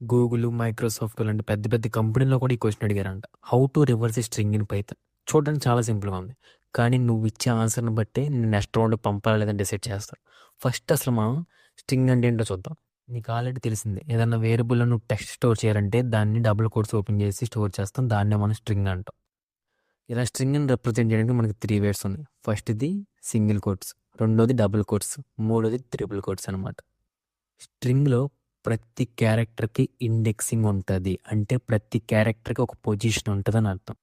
Google, Microsoft లాంటి పెద్ద పెద్ద కంపెనీలో కూడా ఈ క్వెషన్ అడిగారంట. How to reverse a string in Python. చూడడానికి చాలా సింపుల్‌గా ఉంది. కానీ నువ్వు ఇచ్చే ఆన్సర్‌ని బట్టే నేను నెక్స్ట్ రౌండ్ పంపాలా లేదా డిసైడ్ చేస్తాను. ఫస్ట్ అసలు మనం స్ట్రింగ్ అంటే ఏంటో చూద్దాం. నీకు ఆల్రెడీ తెలిసిందే. ఏదన్నా వేరియబుల్‌లో నువ్వు టెక్స్ట్ స్టోర్ చేయాలంటే దాన్ని డబుల్ కోట్స్ ఓపెన్ చేసి స్టోర్ చేస్తాం. దాన్నే మనం స్ట్రింగ్ అంటాం. ఇలా స్ట్రింగ్‌ని రిప్రజెంట్ చేయడానికి మనకి 3 వేస్ ఉన్నాయి. ఫస్ట్‌ది సింగిల్ కోట్స్, రెండోది డబుల్ కోట్స్, మూడోది ట్రిపుల్ కోట్స్ అనమాట. స్ట్రింగ్‌లో ప్రతి క్యారెక్టర్‌కి ఇండెక్సింగ్ ఉంటది. అంటే ప్రతి క్యారెక్టర్‌కి ఒక పొజిషన్ ఉంటదని అర్థం.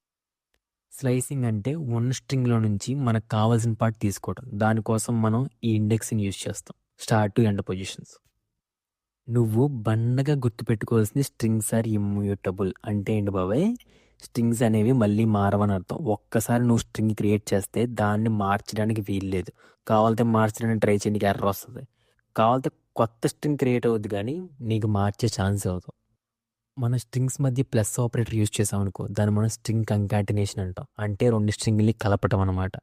స్లైసింగ్ అంటే ఉన్న స్ట్రింగ్‌లో నుంచి మనకు కావాల్సిన పార్ట్ తీసుకోవడం. దానికోసం మనం ఈ ఇండెక్స్‌ని యూజ్ చేస్తాం. Start to end positions. నువ్వు బండగా గుర్తుపెట్టుకోవాల్సింది స్ట్రింగ్స్ ఆర్ ఇమ్యూటబుల్. అంటే ఏంటి బాబాయ్? స్ట్రింగ్స్ అనేవి మళ్ళీ మారవని అర్థం. ఒక్కసారి నువ్వు స్ట్రింగ్ క్రియేట్ చేస్తే దాన్ని మార్చడానికి వీల్లేదు. కావాలంటే మార్చడానికి ట్రై చేయి, నీకు ఎర్రర్ వస్తది. కావాలంటే కొత్త స్ట్రింగ్ క్రియేట్ అవుద్ది కానీ నీకు మార్చే ఛాన్స్ అవ్వదు. మన స్ట్రింగ్స్ మధ్య ప్లస్ ఆపరేటర్ యూజ్ చేసామనుకో దాన్ని మనం స్ట్రింగ్ కంకాటినేషన్ అంటాం. అంటే 2 స్ట్రింగ్‌ని కలపటం అనమాట.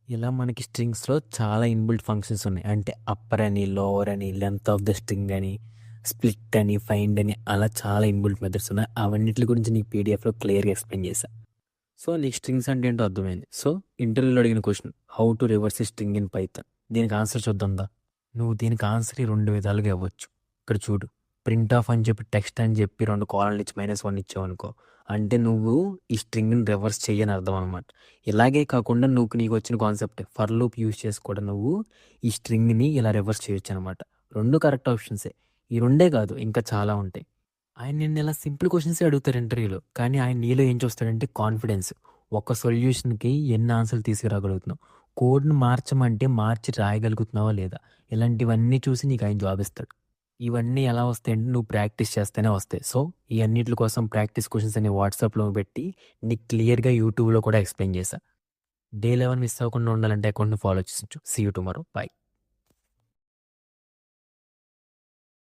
ఇలా మనకి స్ట్రింగ్స్‌లో చాలా ఇన్‌బిల్ట్ ఫంక్షన్స్ ఉన్నాయి. అంటే అప్పర్ అని, లోవర్ అని, లెంత్ ఆఫ్ ద స్ట్రింగ్ అని, స్ప్లిట్ అని, ఫైండ్ అని అలా చాలా ఇన్‌బిల్ట్ మెథడ్స్ ఉన్నాయి. అవన్నిటి గురించి నీకు పీడిఎఫ్‌లో క్లియర్‌గా ఎక్స్‌ప్లెయిన్ చేశా. సో, నీకు స్ట్రింగ్స్ అంటే ఏంటో అర్థమైంది. సో, ఇంటర్వ్యూలో అడిగిన question how to reverse a string in Python. దీనికి ఆన్సర్ చూద్దాం దా. నువ్వు దీనికి ఆన్సర్ ఈ 2 విధాలుగా ఇవ్వచ్చు. ఇక్కడ చూడు. ప్రింట్ ఆఫ్ అని చెప్పి టెక్స్ట్ అని చెప్పి 2 కోలన్లు ఇచ్చి -1 ఇచ్చావనుకో అంటే నువ్వు ఈ స్ట్రింగ్‌ని రివర్స్ చెయ్యని అర్థం అనమాట. ఇలాగే కాకుండా నీకు వచ్చిన కాన్సెప్ట్ ఫర్ లూప్ యూజ్ చేసి కూడా నువ్వు ఈ స్ట్రింగ్‌ని ఇలా రివర్స్ చేయొచ్చనమాట. 2 కరెక్ట్ ఆప్షన్సే. ఈ 2 కాదు ఇంకా చాలా ఉంటాయి. ఆయన నిన్ను ఇలా సింపుల్ క్వశ్చన్సే అడుగుతారు ఇంటర్వ్యూలో. కానీ ఆయన నీలో ఏం చూస్తాడంటే కాన్ఫిడెన్స్. ఒక సొల్యూషన్‌కి ఎన్ని ఆన్సర్‌లు తీసుకురాగలుగుతున్నావు. కోడ్‌ని మార్చమంటే మార్చి రాయగలుగుతున్నావా లేదా? ఇలాంటివన్నీ చూసి నీకు ఆయన జాబ్ ఇస్తాడు. ఇవన్నీ ఎలా వస్తాయంటే నువ్వు ప్రాక్టీస్ చేస్తేనే వస్తాయి. సో, ఈ అన్నిట్ల కోసం ప్రాక్టీస్ క్వెషన్స్ అన్ని వాట్సాప్‌లో పెట్టి నీకు క్లియర్‌గా యూట్యూబ్‌లో కూడా ఎక్స్‌ప్లెయిన్ చేశా. డే 11 మిస్ అవ్వకుండా ఉండాలంటే అకౌంట్‌ని ఫాలో చేసించు. See you tomorrow. బై.